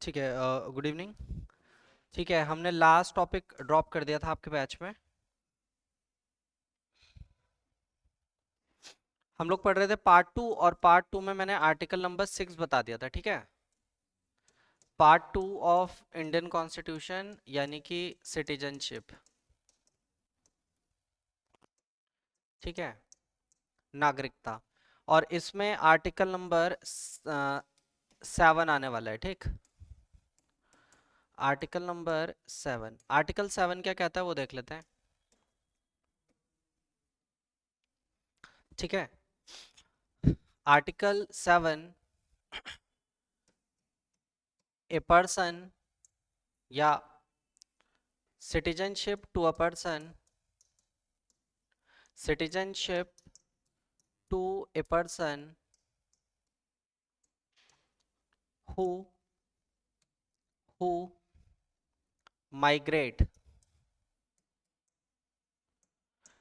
ठीक है। Good evening. ठीक है, हमने लास्ट टॉपिक ड्रॉप कर दिया था आपके बैच में। हम लोग पढ़ रहे थे पार्ट 2, और पार्ट 2 में मैंने आर्टिकल नंबर 6 बता दिया था। ठीक है, पार्ट 2 ऑफ इंडियन कॉन्स्टिट्यूशन यानी कि सिटीजनशिप। ठीक है, नागरिकता। और इसमें आर्टिकल नंबर 7 आने वाला है। ठीक, आर्टिकल नंबर 7। आर्टिकल 7 क्या कहता है वो देख लेते हैं। ठीक है, आर्टिकल 7, ए पर्सन या citizenship to a person, citizenship to a person who migrate,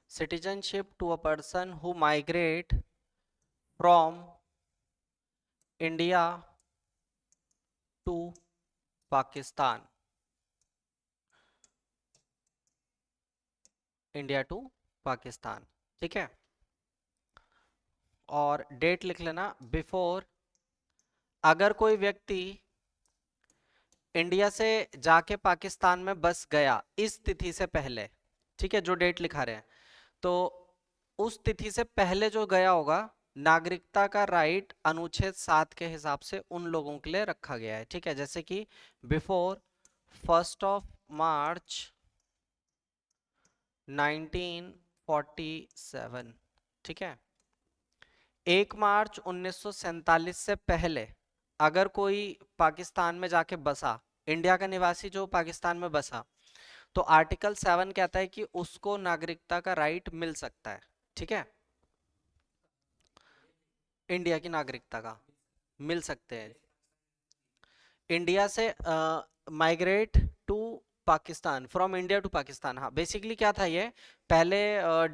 citizenship to a person who migrate from India to Pakistan, India to Pakistan. ठीक है, और डेट लिख लेना बिफोर। अगर कोई व्यक्ति इंडिया से जाके पाकिस्तान में बस गया इस तिथि से पहले, ठीक है, जो डेट लिखा रहे हैं, तो उस तिथि से पहले जो गया होगा, नागरिकता का राइट अनुच्छेद 7 के हिसाब से उन लोगों के लिए रखा गया है। ठीक है, जैसे कि बिफोर 1 मार्च 1947। ठीक है, 1 मार्च 1947 से पहले अगर कोई पाकिस्तान में जाके बसा, इंडिया का निवासी जो पाकिस्तान में बसा, तो आर्टिकल 7 कहता है कि उसको नागरिकता का राइट मिल सकता है। ठीक है, इंडिया की नागरिकता का मिल सकते हैं। इंडिया से migrate to Pakistan, from India to Pakistan. हाँ, बेसिकली क्या था ये, पहले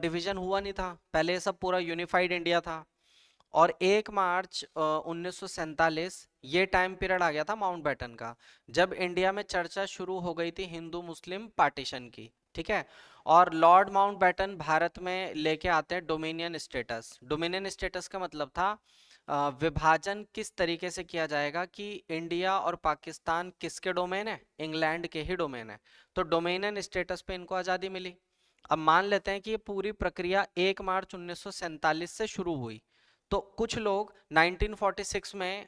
डिवीजन हुआ नहीं था, पहले सब पूरा यूनिफाइड इंडिया था। और 1 मार्च 1947 ये टाइम पीरियड आ गया था माउंटबेटन का, जब इंडिया में चर्चा शुरू हो गई थी हिंदू मुस्लिम पार्टीशन की। ठीक है, और लॉर्ड माउंटबेटन भारत में लेके आते हैं डोमिनियन स्टेटस। डोमिनियन स्टेटस का मतलब था विभाजन किस तरीके से किया जाएगा कि इंडिया और पाकिस्तान किसके डोमेन है, इंग्लैंड के ही डोमेन है। तो डोमिनियन स्टेटस पे इनको आज़ादी मिली। अब मान लेते हैं कि ये पूरी प्रक्रिया 1 मार्च 1947 से शुरू हुई, तो कुछ लोग 1946 में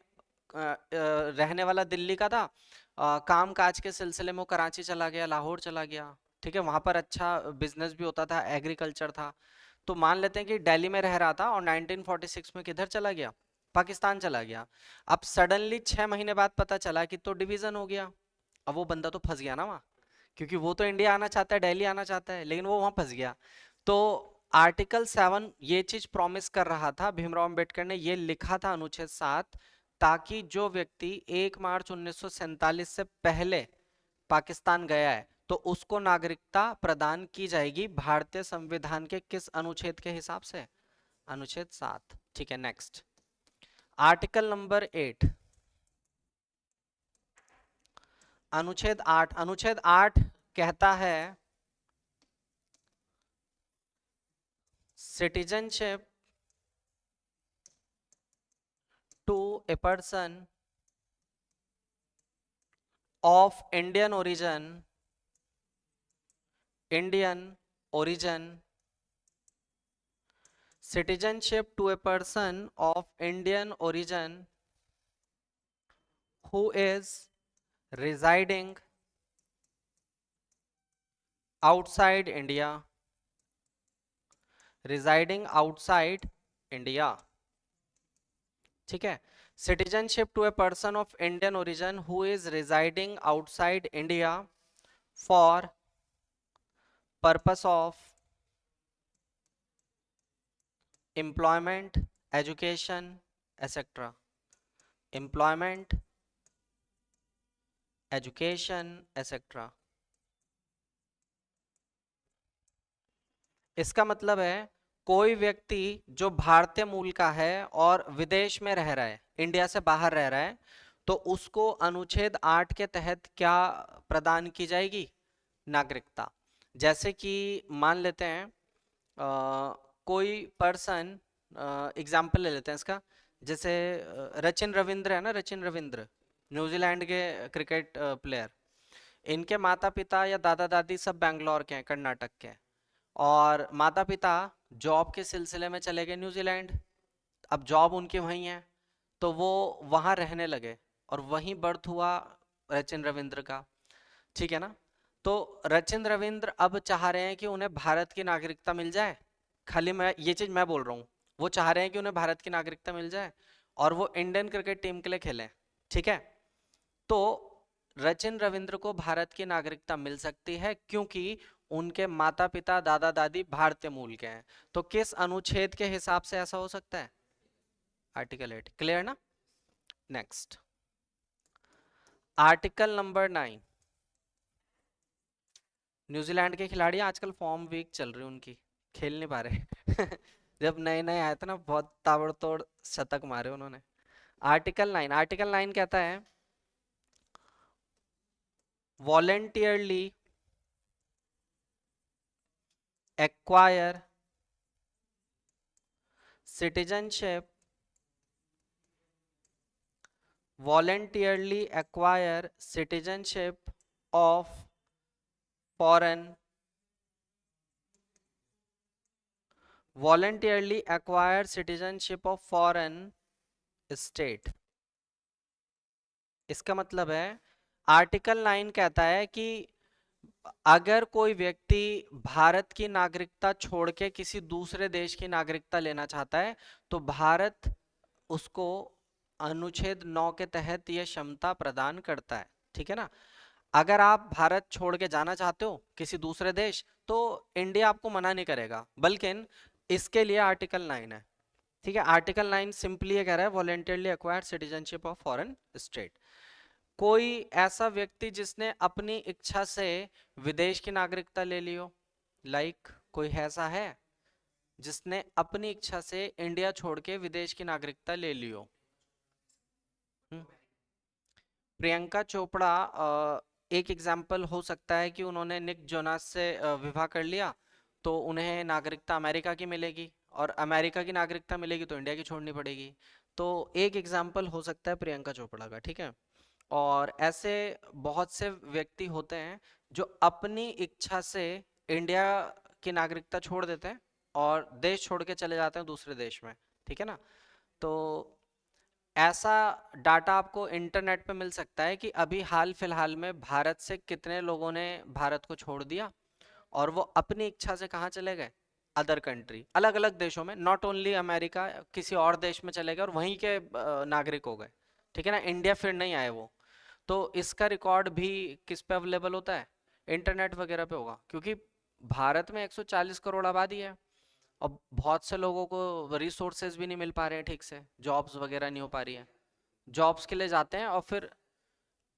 रहने वाला दिल्ली का था, काम काज के सिलसिले में वो कराची चला गया, लाहौर चला गया। ठीक है, वहां पर अच्छा बिजनेस भी होता था, एग्रीकल्चर था। तो मान लेते हैं कि दिल्ली में रह रहा था और 1946 में किधर चला गया, पाकिस्तान चला गया। अब सडनली 6 महीने बाद पता चला कि तो डिवीजन हो गया। अब वो बंदा तो फंस गया ना वहाँ, क्योंकि वो तो इंडिया आना चाहता है, दिल्ली आना चाहता है, लेकिन वो वहां फंस गया। तो आर्टिकल 7 ये चीज प्रॉमिस कर रहा था, भीमराव अंबेडकर ने ये लिखा था अनुच्छेद 7, ताकि जो व्यक्ति 1 मार्च 1947 से पहले पाकिस्तान गया है तो उसको नागरिकता प्रदान की जाएगी भारतीय संविधान के किस अनुच्छेद के हिसाब से, अनुच्छेद 7। ठीक है, नेक्स्ट आर्टिकल नंबर 8, अनुच्छेद 8 कहता है citizenship to a person of Indian origin, citizenship to a person of Indian origin who is residing outside India, residing outside India। ठीक है, citizenship to a person of Indian origin who is residing outside India for purpose of employment, education, etc. employment, education, etc. इसका मतलब है कोई व्यक्ति जो भारतीय मूल का है और विदेश में रह रहा है, इंडिया से बाहर रह रहा है, तो उसको अनुच्छेद 8 के तहत क्या प्रदान की जाएगी? नागरिकता। जैसे कि मान लेते हैं कोई पर्सन, एग्जाम्पल ले लेते हैं इसका, जैसे रचिन रविंद्र है ना, रचिन रविंद्र न्यूजीलैंड के क्रिकेट प्लेयर। इनके माता पिता या दादा दादी सब बैंगलोर के हैं, कर्नाटक के हैं, और माता पिता जॉब के सिलसिले में चले गए न्यूजीलैंड। अब जॉब उनकी वहीं है, तो वो वहां रहने लगे और वहीं बर्थ हुआ रचिन रविंद्र का। ठीक है ना? तो रचिन रविंद्र अब चाह रहे हैं कि उन्हें भारत की नागरिकता मिल जाए। खाली मैं ये चीज मैं बोल रहा हूँ, वो चाह रहे हैं कि उन्हें भारत की नागरिकता मिल जाए और वो इंडियन क्रिकेट टीम के लिए खेलें। ठीक है? तो रचिन रविंद्र को भारत की नागरिकता मिल सकती है क्योंकि उनके माता पिता दादा दादी भारतीय मूल के हैं। तो किस अनुच्छेद के हिसाब से ऐसा हो सकता है? आर्टिकल 8। क्लियर ना? Next, article number 9। न्यूजीलैंड के खिलाड़ी आजकल फॉर्म वीक चल रही है उनकी, खेल नहीं पा रहे। जब नए नए आए थे ना, बहुत ताबड़तोड़ शतक मारे उन्होंने। आर्टिकल 9 कहता है, voluntarily acquire citizenship, voluntarily acquire citizenship of foreign voluntarily acquire citizenship of foreign state। इसका मतलब है, आर्टिकल 9 कहता है कि अगर कोई व्यक्ति भारत की नागरिकता छोड़ के किसी दूसरे देश की नागरिकता लेना चाहता है तो भारत उसको अनुच्छेद 9 के तहत यह क्षमता प्रदान करता है। ठीक है ना? अगर आप भारत छोड़ के जाना चाहते हो किसी दूसरे देश, तो इंडिया आपको मना नहीं करेगा, बल्कि इसके लिए आर्टिकल 9 है। ठीक है? आर्टिकल 9 सिंपली ये कह रहा है, voluntarily acquired citizenship of foreign state. कोई ऐसा व्यक्ति जिसने अपनी इच्छा से विदेश की नागरिकता ले ली हो, कोई ऐसा है जिसने अपनी इच्छा से इंडिया छोड़ के विदेश की नागरिकता ले ली हो? प्रियंका चोपड़ा एक एग्जाम्पल हो सकता है कि उन्होंने निक जोनास से विवाह कर लिया, तो उन्हें नागरिकता अमेरिका की मिलेगी, और अमेरिका की नागरिकता मिलेगी तो इंडिया की छोड़नी पड़ेगी। तो एक एग्जाम्पल हो सकता है प्रियंका चोपड़ा का। ठीक है? और ऐसे बहुत से व्यक्ति होते हैं जो अपनी इच्छा से इंडिया की नागरिकता छोड़ देते हैं और देश छोड़ के चले जाते हैं दूसरे देश में। ठीक है ना? तो ऐसा डाटा आपको इंटरनेट पे मिल सकता है कि अभी हाल फिलहाल में भारत से कितने लोगों ने भारत को छोड़ दिया और वो अपनी इच्छा से कहाँ चले गए, अदर कंट्री, अलग अलग देशों में, नॉट ओनली अमेरिका, किसी और देश में चले गए और वहीं के नागरिक हो गए। ठीक है ना? इंडिया फिर नहीं आए वो। तो इसका रिकॉर्ड भी किस पे अवेलेबल होता है? इंटरनेट वगैरह पे होगा, क्योंकि भारत में 140 करोड़ आबादी है और बहुत से लोगों को रिसोर्सेज भी नहीं मिल पा रहे हैं ठीक से, जॉब्स वगैरह नहीं हो पा रही है। जॉब्स के लिए जाते हैं और फिर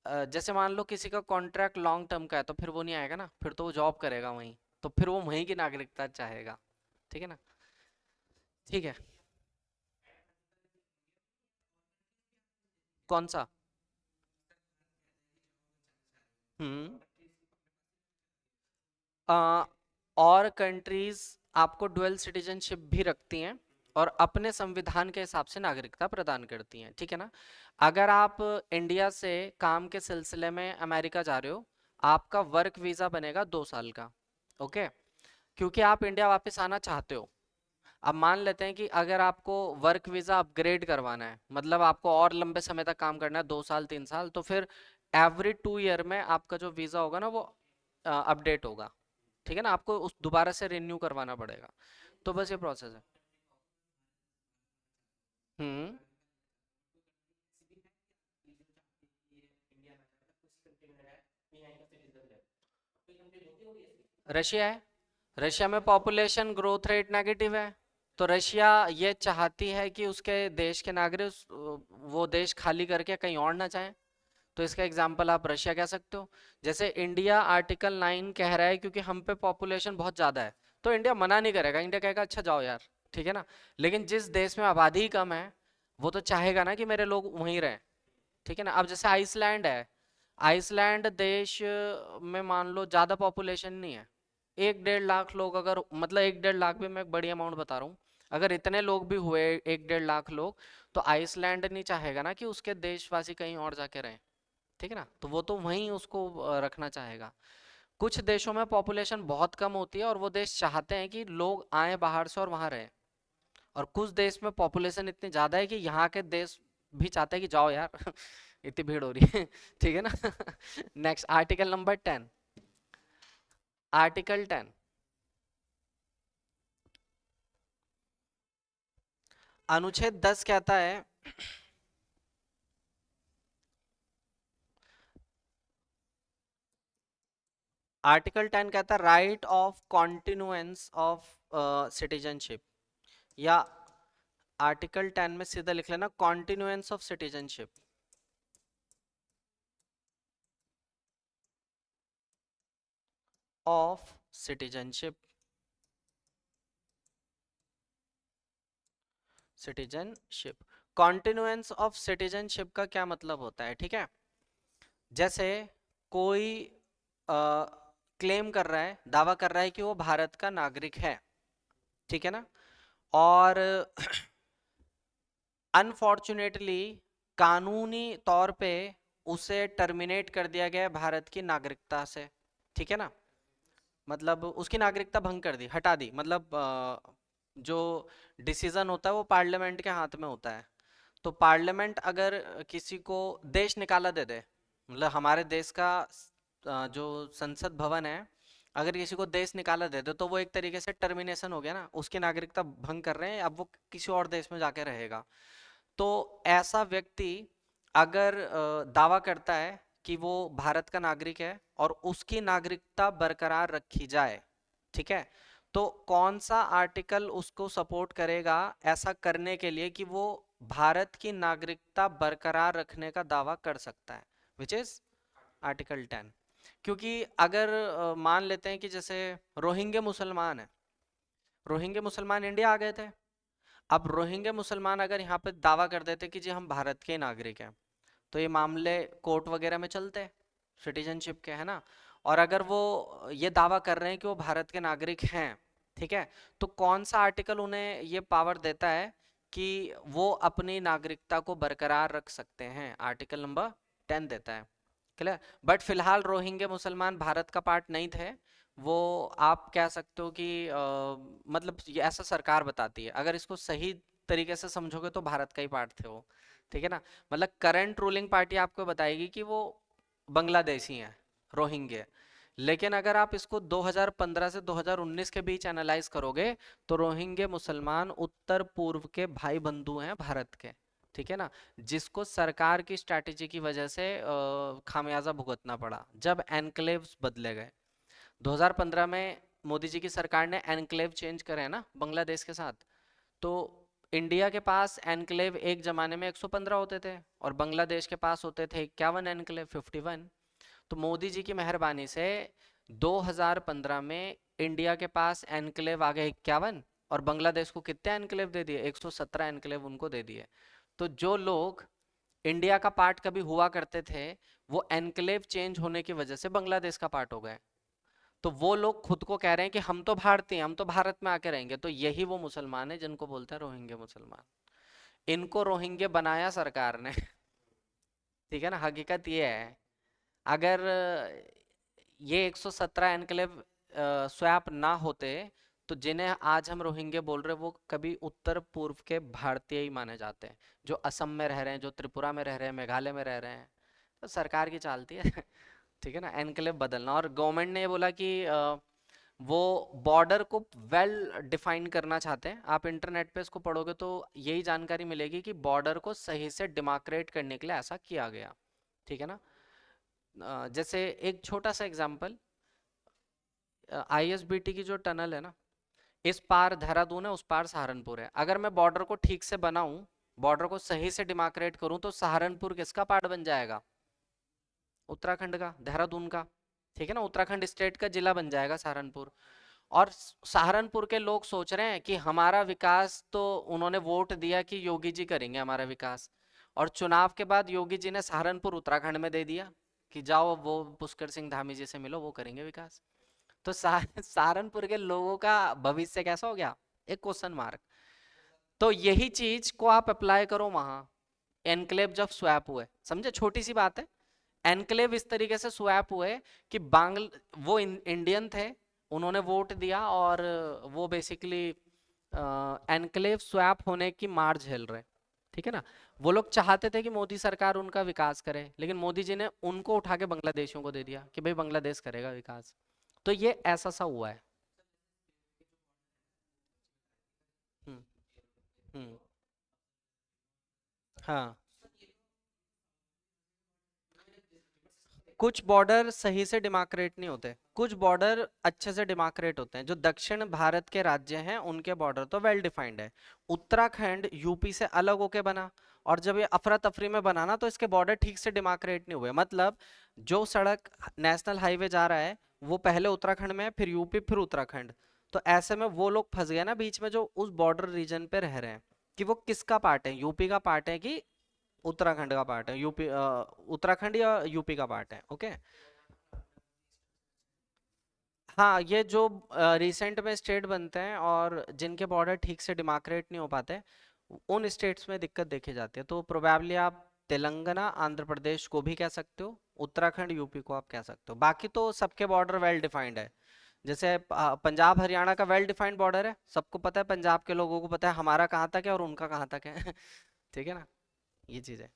जैसे मान लो किसी का कॉन्ट्रैक्ट लॉन्ग टर्म का है, तो फिर वो नहीं आएगा ना, फिर तो वो जॉब करेगा वहीं, तो फिर वो वहीं की नागरिकता चाहेगा। ठीक है ना? ठीक है। कौन सा? हम्म और कंट्रीज आपको डुअल सिटीजनशिप भी रखती हैं और अपने संविधान के हिसाब से नागरिकता प्रदान करती हैं। ठीक है ना? अगर आप इंडिया से काम के सिलसिले में अमेरिका जा रहे हो, आपका वर्क वीजा बनेगा 2 साल का। ओके? क्योंकि आप इंडिया वापस आना चाहते हो। अब मान लेते हैं कि अगर आपको वर्क वीजा अपग्रेड करवाना है, मतलब आपको और लंबे समय तक काम करना है, 2 साल 3 साल, तो फिर एवरी 2 ईयर में आपका जो वीजा होगा ना, वो अपडेट होगा। ठीक है ना? आपको उस दोबारा से रिन्यू करवाना पड़ेगा। तो बस ये प्रोसेस है। हम्म रशिया है। रशिया में पॉपुलेशन ग्रोथ रेट नेगेटिव है, तो रशिया ये चाहती है कि उसके देश के नागरिक वो देश खाली करके कहीं और ना जाएं। तो इसका एग्जाम्पल आप रशिया कह सकते हो। जैसे इंडिया आर्टिकल 9 कह रहा है क्योंकि हम पे पॉपुलेशन बहुत ज़्यादा है, तो इंडिया मना नहीं करेगा, इंडिया कहेगा अच्छा जाओ यार। ठीक है ना? लेकिन जिस देश में आबादी कम है, वो तो चाहेगा ना कि मेरे लोग वहीं रहें। ठीक है ना। अब जैसे आइसलैंड है, आइसलैंड देश में मान लो ज्यादा पॉपुलेशन नहीं है, 1-1.5 लाख लोग, अगर मतलब 1-1.5 लाख भी मैं एक बड़ी अमाउंट बता रहा हूँ, अगर इतने लोग भी हुए 1-1.5 लाख लोग, तो आइसलैंड नहीं चाहेगा ना कि उसके देशवासी कहीं और जाके रहें, ठीक है ना, तो वो तो वहीं उसको रखना चाहेगा। कुछ देशों में पॉपुलेशन बहुत कम होती है और वो देश चाहते हैं कि लोग आए बाहर से और वहां रहें, और कुछ देश में पॉपुलेशन इतनी ज्यादा है कि यहाँ के देश भी चाहते हैं कि जाओ यार इतनी भीड़ हो रही है ठीक है ना नेक्स्ट आर्टिकल नंबर 10। आर्टिकल 10, अनुच्छेद 10 कहता है, आर्टिकल 10 कहता है right of continuance of citizenship, या आर्टिकल 10 में सीधा लिख लेना continuance of citizenship of citizenship, citizenship, continuance of citizenship का क्या मतलब होता है, ठीक है। जैसे कोई क्लेम कर रहा है, दावा कर रहा है कि वो भारत का नागरिक है, ठीक है ना, और अनफॉर्चुनेटली कानूनी तौर पे उसे टर्मिनेट कर दिया गया है भारत की नागरिकता से, ठीक है ना, मतलब उसकी नागरिकता भंग कर दी, हटा दी, मतलब जो डिसीजन होता है वो पार्लियामेंट के हाथ में होता है। तो पार्लियामेंट अगर किसी को देश निकाला दे दे, मतलब हमारे देश का जो संसद भवन है, अगर किसी को देश निकाला दे दे तो वो एक तरीके से टर्मिनेशन हो गया ना, उसकी नागरिकता भंग कर रहे हैं, अब वो किसी और देश में जाके रहेगा। तो ऐसा व्यक्ति अगर दावा करता है कि वो भारत का नागरिक है और उसकी नागरिकता बरकरार रखी जाए, ठीक है, तो कौन सा आर्टिकल उसको सपोर्ट करेगा ऐसा करने के लिए कि वो भारत की नागरिकता बरकरार रखने का दावा कर सकता है, विच इज आर्टिकल 10। क्योंकि अगर मान लेते हैं कि जैसे रोहिंग्या मुसलमान है, रोहिंग्या मुसलमान इंडिया आ गए थे, अब रोहिंग्या मुसलमान अगर यहाँ पे दावा कर देते कि जी हम भारत के नागरिक हैं, तो ये मामले कोर्ट वगैरह में चलते सिटीजनशिप के, है ना। और अगर वो ये दावा कर रहे हैं कि वो भारत के नागरिक हैं, ठीक है, तो कौन सा आर्टिकल उन्हें ये पावर देता है कि वो अपनी नागरिकता को बरकरार रख सकते हैं, आर्टिकल नंबर 10 देता है, क्लियर। बट फिलहाल रोहिंग्या मुसलमान भारत का पार्ट नहीं थे, वो आप कह सकते हो कि मतलब ये ऐसा सरकार बताती है, अगर इसको सही तरीके से समझोगे तो भारत का ही पार्ट थे वो, ठीक है ना। मतलब करंट रूलिंग पार्टी आपको बताएगी कि वो बांग्लादेशी हैं, रोहिंग्या, लेकिन अगर आप इसको 2015 से 2019 के बीच एनालाइज करोगे तो रोहिंग्या मुसलमान उत्तर पूर्व के भाई बंधु हैं भारत के, ठीक है ना, जिसको सरकार की स्ट्रैटेजी की वजह से खामियाजा भुगतना पड़ा जब एनक्लेव्स बदले गए। 2015 में मोदी जी की सरकार ने एनक्लेव चेंज करे हैं ना बांग्लादेश के साथ, तो इंडिया के पास एनक्लेव एक जमाने में 115 होते थे और बांग्लादेश के पास होते थे 51 एनक्लेव, 51। तो मोदी जी की मेहरबानी से 2015 में इंडिया के पास एनक्लेव आ गए 51, और बांग्लादेश को कितने एनक्लेव दे दिए, 117 एनक्लेव उनको दे दिए। तो जो लोग इंडिया का पार्ट कभी हुआ करते थे, वो एनक्लेव चेंज होने की वजह से बांग्लादेश का पार्ट हो गए, तो वो लोग खुद को कह रहे हैं कि हम तो भारतीय, हम तो भारत में आके रहेंगे, तो यही वो मुसलमान है जिनको बोलते हैं रोहिंग्या मुसलमान। इनको रोहिंग्या बनाया सरकार ने ठीक है ना, हकीकत ये है। अगर ये 117 एनक्लेव स्वैप ना होते, तो जिन्हें आज हम रोहिंग्या बोल रहे हैं वो कभी उत्तर पूर्व के भारतीय ही माने जाते हैं, जो असम में रह रहे हैं, जो त्रिपुरा में रह रहे हैं, मेघालय में रह रहे हैं। तो सरकार की चालती है ठीक है ना, एनक्लेव बदलना। और गवर्नमेंट ने ये बोला कि वो बॉर्डर को वेल डिफाइन करना चाहते हैं। आप इंटरनेट पे इसको पढ़ोगे तो यही जानकारी मिलेगी कि बॉर्डर को सही से डिमार्केट करने के लिए ऐसा किया गया, ठीक है ना। जैसे एक छोटा सा एग्जांपल, आईएसबीटी की जो टनल है ना, इस पार देहरादून है, उस पार सहारनपुर है, अगर मैं बॉर्डर को ठीक से बनाऊं, बॉर्डर को सही से डिमार्केट करूं, तो सहारनपुर किसका पार्ट बन जाएगा, उत्तराखंड का, देहरादून का, ठीक है ना, उत्तराखंड स्टेट का जिला बन जाएगा सहारनपुर। और सहारनपुर के लोग सोच रहे हैं कि हमारा विकास तो उन्होंने वोट दिया कि योगी जी करेंगे हमारा विकास, और चुनाव के बाद योगी जी ने सहारनपुर उत्तराखंड में दे दिया कि जाओ वो पुष्कर सिंह धामी जी से मिलो, वो करेंगे विकास। तो सहारनपुर के लोगों का भविष्य कैसा हो गया, एक क्वेश्चन मार्क। तो यही चीज को आप अप्लाई करो वहां, एनक्लेव जब स्वैप हुए, समझे, छोटी सी बात है। एनक्लेव इस तरीके से स्वैप हुए कि वो इंडियन थे, उन्होंने वोट दिया और वो बेसिकली एनक्लेव स्वैप होने की मार झेल रहे, ठीक है ना। वो लोग चाहते थे कि मोदी सरकार उनका विकास करे, लेकिन मोदी जी ने उनको उठा के बांग्लादेशियों को दे दिया कि भाई बांग्लादेश करेगा विकास। तो ये ऐसा सा हुआ है। हम्म। हम्म। हाँ, कुछ बॉर्डर सही से डिमार्केट नहीं होते, कुछ बॉर्डर अच्छे से डिमार्केट होते हैं। जो दक्षिण भारत के राज्य हैं उनके बॉर्डर तो वेल डिफाइंड है। उत्तराखंड यूपी से अलग होके बना, और जब ये अफरा तफरी में बना ना, तो इसके बॉर्डर ठीक से डिमार्केट नहीं हुए। मतलब जो सड़क नेशनल हाईवे जा रहा है वो पहले उत्तराखंड में है, फिर यूपी, फिर उत्तराखंड। तो ऐसे में वो लोग फंस गए ना बीच में, जो उस बॉर्डर रीजन पे रह रहे हैं, कि वो किसका पार्ट है, यूपी का पार्ट है कि उत्तराखंड का पार्ट है, यूपी उत्तराखंड या यूपी का पार्ट है, ओके। हाँ, ये जो रिसेंट में स्टेट बनते हैं और जिनके बॉर्डर ठीक से डिमार्केट नहीं हो पाते, उन स्टेट्स में दिक्कत देखी जाती है। तो प्रोबेबली आप तेलंगाना आंध्र प्रदेश को भी कह सकते हो, उत्तराखंड यूपी को आप कह सकते हो। बाकी तो सबके बॉर्डर वेल डिफाइंड है। जैसे पंजाब हरियाणा का वेल डिफाइंड बॉर्डर है, सबको पता है, पंजाब के लोगों को पता है हमारा कहाँ तक है और उनका कहाँ तक है। ठीक है ना, ये चीज है।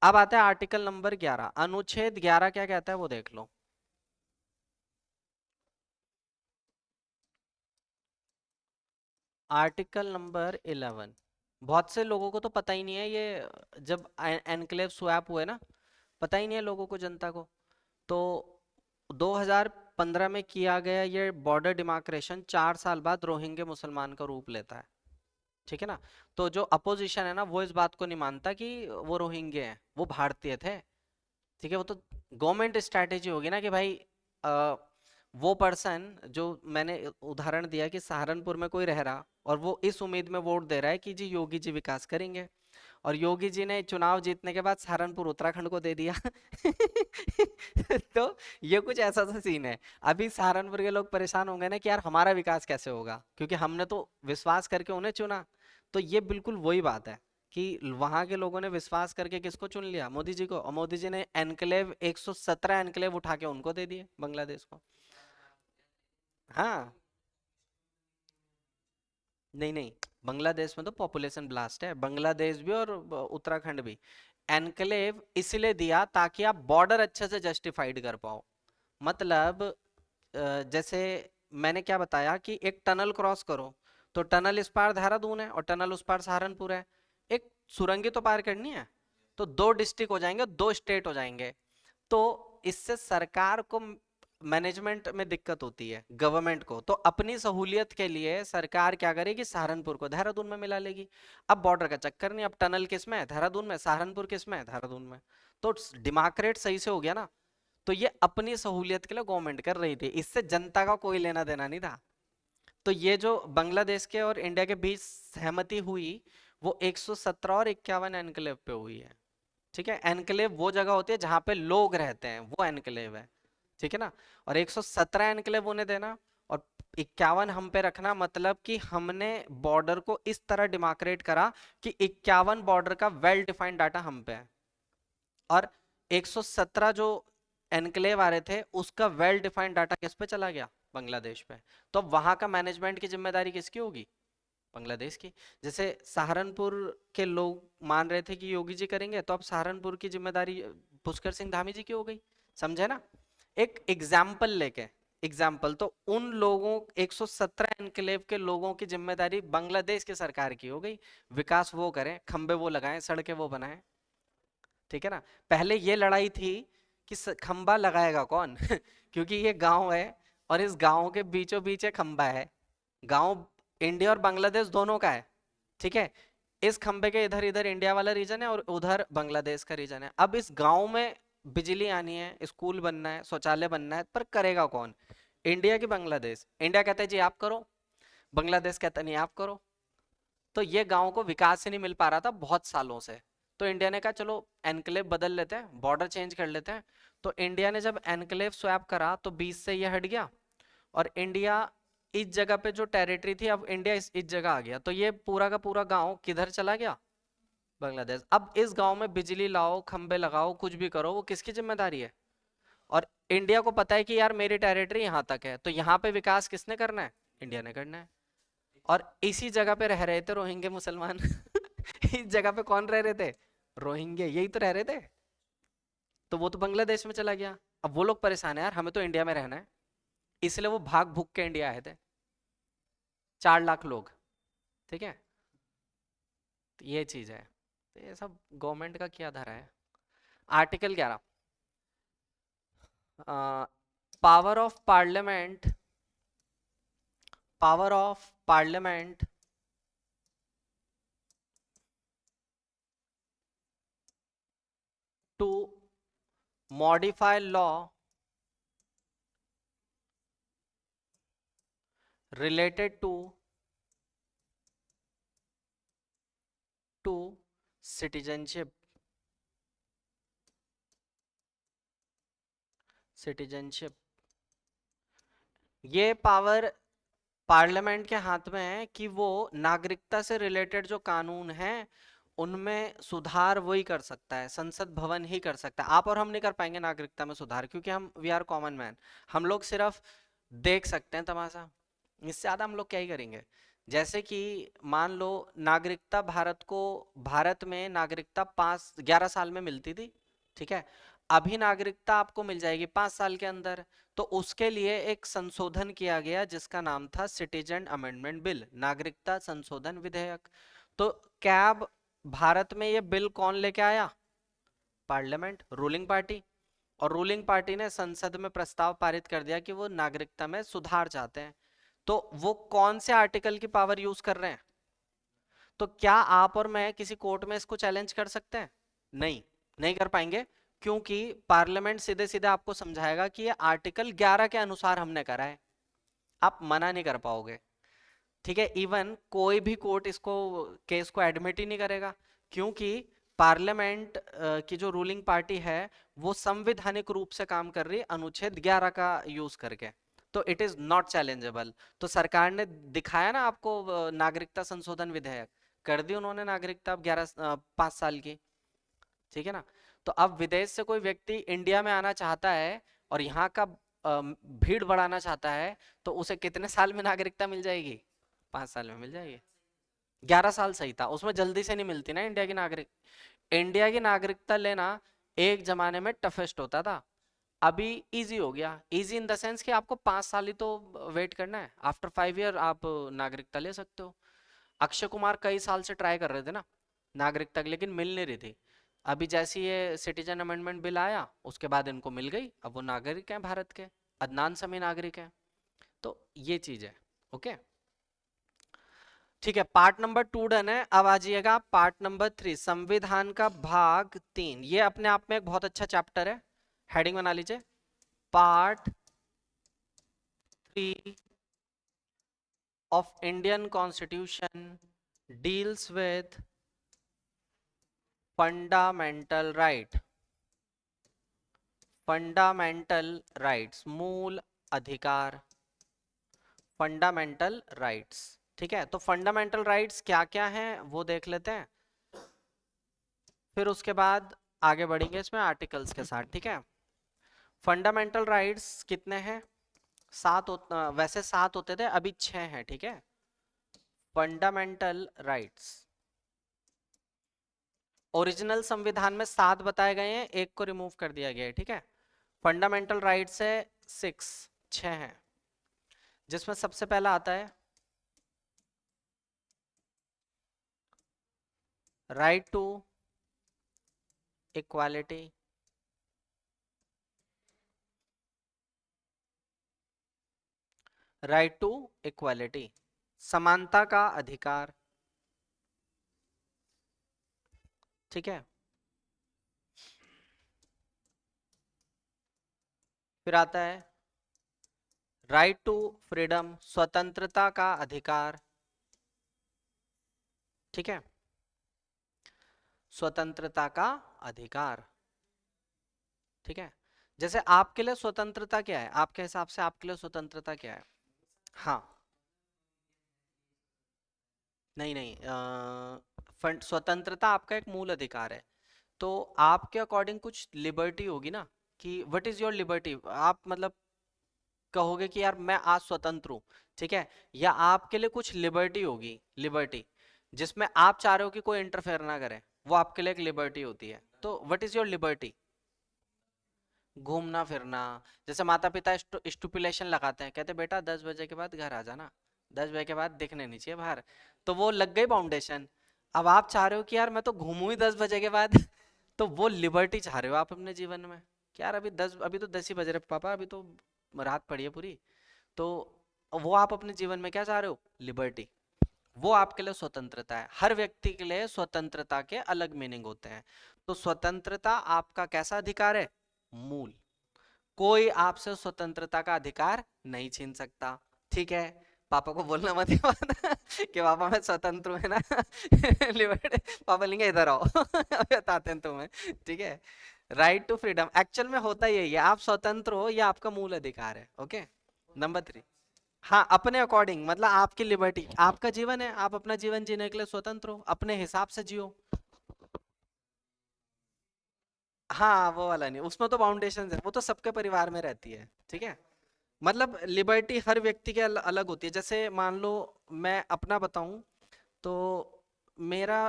अब आता है आर्टिकल नंबर 11, अनुच्छेद 11 क्या कहता है वो देख लो। आर्टिकल नंबर 11, बहुत से लोगों को तो पता ही नहीं है ये, जब एनक्लेव स्वैप हुए ना, पता ही नहीं है लोगों को, जनता को। तो 2015 में किया गया ये बॉर्डर डिमार्केशन 4 साल बाद रोहिंग्या मुसलमान का रूप लेता है, ठीक है ना। तो जो अपोजिशन है ना, वो इस बात को नहीं मानता कि वो रोहिंग्या हैं, वो भारतीय थे, ठीक है। वो तो गवर्नमेंट स्ट्रैटेजी होगी ना कि भाई वो पर्सन, जो मैंने उदाहरण दिया कि सहारनपुर में कोई रह रहा और वो इस उम्मीद में वोट दे रहा है कि जी योगी जी विकास करेंगे, और योगी जी ने चुनाव जीतने के बाद सहारनपुर उत्तराखंड को दे दिया। तो ये कुछ ऐसा सा सीन है। अभी सहारनपुर के लोग परेशान होंगे ना कि यार हमारा विकास कैसे होगा, क्योंकि हमने तो विश्वास करके उन्हें चुना। तो ये बिल्कुल वही बात है कि वहां के लोगों ने विश्वास करके किसको चुन लिया, मोदी जी को, और मोदी जी ने एनक्लेव 117 एनक्लेव उठा के उनको दे दिए, बांग्लादेश को। हाँ, नहीं नहीं, बांग्लादेश में तो पॉपुलेशन ब्लास्ट है, बांग्लादेश भी और उत्तराखंड भी। एनक्लेव इसलिए दिया ताकि आप बॉर्डर अच्छे से जस्टिफाइड कर पाओ। मतलब जैसे मैंने क्या बताया कि एक टनल क्रॉस करो, तो टनल इस पार देहरादून है और टनल उस पार सहारनपुर है, एक सुरंगी तो पार करनी है। तो दो डिस्ट्रिक्ट हो जाएंगे, दो स्टेट हो जाएंगे। तो इससे सरकार को मैनेजमेंट में दिक्कत होती है, गवर्नमेंट को। तो अपनी सहूलियत के लिए सरकार क्या करेगी, सहारनपुर को देहरादून में मिला लेगी। अब बॉर्डर का चक्कर नहीं, अब टनल किस में है, देहरादून में, सहारनपुर किस में है, देहरादून में। तो डिमार्केट सही से हो गया ना। तो ये अपनी सहूलियत के लिए गवर्नमेंट कर रही थी, इससे जनता का कोई लेना देना नहीं था। तो ये जो बांग्लादेश के और इंडिया के बीच सहमति हुई, वो 117 और 51 एनक्लेव पे हुई है, ठीक है। एनक्लेव वो जगह होती है जहां पे लोग रहते हैं, वो एनक्लेव है, ठीक है ना। और 117 एनक्लेव उन्हें देना और 51 हम पे रखना, मतलब कि हमने बॉर्डर को इस तरह डिमार्केट करा कि 51 बॉर्डर का वेल डिफाइंड डाटा हम पे है, और 117 जो एनक्लेव आ रहे थे उसका वेल डिफाइंड डाटा किस पे चला गया, बांग्लादेश पे। तो वहां का मैनेजमेंट की जिम्मेदारी किसकी होगी, बांग्लादेश की। जैसे सहारनपुर के लोग मान रहे थे कि योगी जी करेंगे, तो अब सहारनपुर की जिम्मेदारी पुष्कर सिंह धामी जी की हो गई, समझे ना। एक एग्जाम्पल लेके, एग्जाम्पल तो उन लोगों 117 एनक्लेव के लोगों की जिम्मेदारी बांग्लादेश की सरकार की हो गई। विकास वो करें, खंबे वो लगाएं, सड़कें वो बनाएं, ठीक है ना। पहले ये लड़ाई थी कि खंबा लगाएगा कौन, क्योंकि ये गांव है और इस गांव के बीचों बीच एक खंबा है। गांव इंडिया और बांग्लादेश दोनों का है, ठीक है। इस खंबे के इधर इधर इंडिया वाला रीजन है और उधर बांग्लादेश का रीजन है। अब इस गांव में बिजली आनी है, स्कूल बनना है, शौचालय बनना है, पर करेगा कौन, इंडिया की बांग्लादेश। इंडिया कहता है जी आप करो, बांग्लादेश कहता नहीं आप करो। तो ये गांव को विकास से नहीं मिल पा रहा था बहुत सालों से। तो इंडिया ने कहा चलो एनक्लेव बदल लेते हैं, बॉर्डर चेंज कर लेते हैं। तो इंडिया ने जब एनक्लेव स्वैप करा तो 20 से ये हट गया, और इंडिया इस जगह पे जो टेरिटरी थी, अब इंडिया इस जगह आ गया। तो ये पूरा का पूरा गांव किधर चला गया? बांग्लादेश। अब इस गांव में बिजली लाओ, खंबे लगाओ, कुछ भी करो, वो किसकी जिम्मेदारी है? और इंडिया को पता है कि यार मेरी टेरिटरी यहाँ तक है, तो यहाँ पे विकास किसने करना है? इंडिया ने करना है। और इसी जगह पे रह रहे थे रोहिंग्या मुसलमान। इस जगह पे कौन रह रहे थे? रोहिंग्या, यही तो रह रहे थे। तो वो तो बांग्लादेश में चला गया। अब वो लोग परेशान है, यार हमें तो इंडिया में रहना है, इसलिए वो भाग भूग के इंडिया आए थे, 4 लाख लोग। ठीक है, तो ये चीज है। तो ये सब गवर्नमेंट का किया धारा है। Article 11, power of parliament, power of parliament to modify law related to citizenship, citizenship। ये पावर पार्लियामेंट के हाथ में है कि वो नागरिकता से रिलेटेड जो कानून हैं उनमें सुधार वही कर सकता है, संसद भवन ही कर सकता है। आप और हम नहीं कर पाएंगे नागरिकता में सुधार, क्योंकि हम वी आर कॉमन मैन। हम लोग सिर्फ देख सकते हैं तमाशा, इससे ज्यादा हम लोग क्या ही करेंगे। जैसे कि मान लो नागरिकता भारत को, भारत में नागरिकता 5-11 साल में मिलती थी, ठीक है? अभी नागरिकता आपको मिल जाएगी 5 साल के अंदर। तो उसके लिए एक संशोधन किया गया जिसका नाम था सिटीजन अमेंडमेंट बिल, नागरिकता संशोधन विधेयक। तो कैब भारत में ये बिल कौन लेके आया? Parliament, ruling party. और रूलिंग पार्टी ने संसद में प्रस्ताव पारित कर दिया कि वो नागरिकता में सुधार चाहते हैं। तो वो कौन से आर्टिकल की पावर यूज कर रहे हैं? तो क्या आप और मैं किसी कोर्ट में इसको चैलेंज कर सकते हैं? नहीं, नहीं कर पाएंगे, क्योंकि पार्लियामेंट सीधे सीधे आपको समझाएगा कि ये आर्टिकल 11 के अनुसार हमने करा है, आप मना नहीं कर पाओगे। ठीक है, इवन कोई भी कोर्ट इसको, केस को एडमिट ही नहीं करेगा, क्योंकि पार्लियामेंट की जो रूलिंग पार्टी है वो संवैधानिक रूप से काम कर रही है अनुच्छेद 11 का यूज करके। तो इट इज नॉट चैलेंजेबल। तो सरकार ने दिखाया ना आपको, नागरिकता संशोधन विधेयक कर दी उन्होंने, नागरिकता अब 5 साल की। ठीक है ना? तो अब विदेश से कोई व्यक्ति इंडिया में आना चाहता है और यहाँ का भीड़ बढ़ाना चाहता है, तो उसे कितने साल में नागरिकता मिल जाएगी? 5 साल में मिल जाएगी। 11 साल सही था, उसमें जल्दी से नहीं मिलती ना इंडिया की नागरिक। इंडिया की नागरिकता लेना एक जमाने में टफेस्ट होता था, अभी इजी हो गया। इजी इन द सेंस कि आपको 5 साल ही तो वेट करना है, आफ्टर 5 ईयर आप नागरिकता ले सकते हो। अक्षय कुमार कई साल से ट्राई कर रहे थे ना नागरिकता की, लेकिन मिल नहीं रही थी। अभी जैसे ये सिटीजन अमेंडमेंट बिल आया उसके बाद इनको मिल गई, अब वो नागरिक हैं भारत के, अदनान समी नागरिक हैं। तो ये चीज है। ओके, ठीक है, पार्ट नंबर 2 डन है। अब आ जाइएगा पार्ट नंबर 3, संविधान का भाग 3। ये अपने आप में एक बहुत अच्छा चैप्टर है, हेडिंग बना लीजिए, part 3 of Indian constitution deals with fundamental right, fundamental rights, मूल अधिकार, फंडामेंटल राइट्स। ठीक है, तो फंडामेंटल राइट्स क्या क्या हैं वो देख लेते हैं, फिर उसके बाद आगे बढ़ेंगे इसमें आर्टिकल्स के साथ। ठीक है, फंडामेंटल राइट्स कितने हैं? 7 वैसे 7 होते थे, अभी 6 हैं। ठीक है, फंडामेंटल राइट्स ओरिजिनल संविधान में 7 बताए गए हैं, एक को रिमूव कर दिया गया है। ठीक है, फंडामेंटल राइट्स है 6 हैं, जिसमें सबसे पहला आता है right to equality, right to equality, समानता का अधिकार। ठीक है, फिर आता है राइट टू फ्रीडम, स्वतंत्रता का अधिकार। ठीक है, स्वतंत्रता का अधिकार। ठीक है, जैसे आपके लिए स्वतंत्रता क्या है, आपके हिसाब से आपके लिए स्वतंत्रता क्या है? हाँ, नहीं नहीं, स्वतंत्रता आपका एक मूल अधिकार है, तो आपके अकॉर्डिंग कुछ लिबर्टी होगी ना, कि व्हाट इज योर लिबर्टी, आप मतलब कहोगे कि यार मैं आज स्वतंत्र हूँ, ठीक है, या आपके लिए कुछ लिबर्टी होगी, लिबर्टी जिसमें आप चाह रहे हो कि कोई इंटरफेयर ना करे, वो आपके लिए एक लिबर्टी होती है, तो व्हाट इज योर लिबर्टी? घूमना फिरना, जैसे माता पिता स्टुपुलेशन लगाते हैं, कहते बेटा 10 बजे के बाद घर आ जाना, 10 बजे के बाद दिखने नहीं चाहिए बाहर, तो वो लग गई बाउंडेशन। अब आप चाह रहे हो कि यार मैं तो घूमूं ही 10 बजे के बाद तो वो लिबर्टी चाह रहे हो आप अपने जीवन में, कि यार अभी तो 10 ही बज रहे पापा, अभी तो रात पड़ी है पूरी, तो वो आप अपने जीवन में क्या चाह रहे हो? लिबर्टी। वो आपके लिए स्वतंत्रता है। हर व्यक्ति के लिए स्वतंत्रता के अलग मीनिंग होते हैं, तो स्वतंत्रता आपका कैसा अधिकार है? मूल। कोई आपसे स्वतंत्रता का अधिकार नहीं छीन सकता, ठीक है। पापा को बोलना मत ये बात कि पापा मैं स्वतंत्र हूँ, है ना लिबर्टी, पापा लेंगे इधर आओ बताते हैं तुम्हें, ठीक है। राइट टू फ्रीडम एक्चुअल में होता यही है, आप स्वतंत्र हो, ये आपका मूल अधिकार है, ओके। नंबर 3, हाँ अपने अकॉर्डिंग, मतलब आपकी लिबर्टी, आपका जीवन है, आप अपना जीवन जीने के लिए स्वतंत्र हो, अपने हिसाब से जियो। हाँ वो वाला नहीं, उसमें तो बाउंडेशन है, वो तो सबके परिवार में रहती है, ठीक है। मतलब लिबर्टी हर व्यक्ति के अलग होती है, जैसे मान लो मैं अपना बताऊं, तो मेरा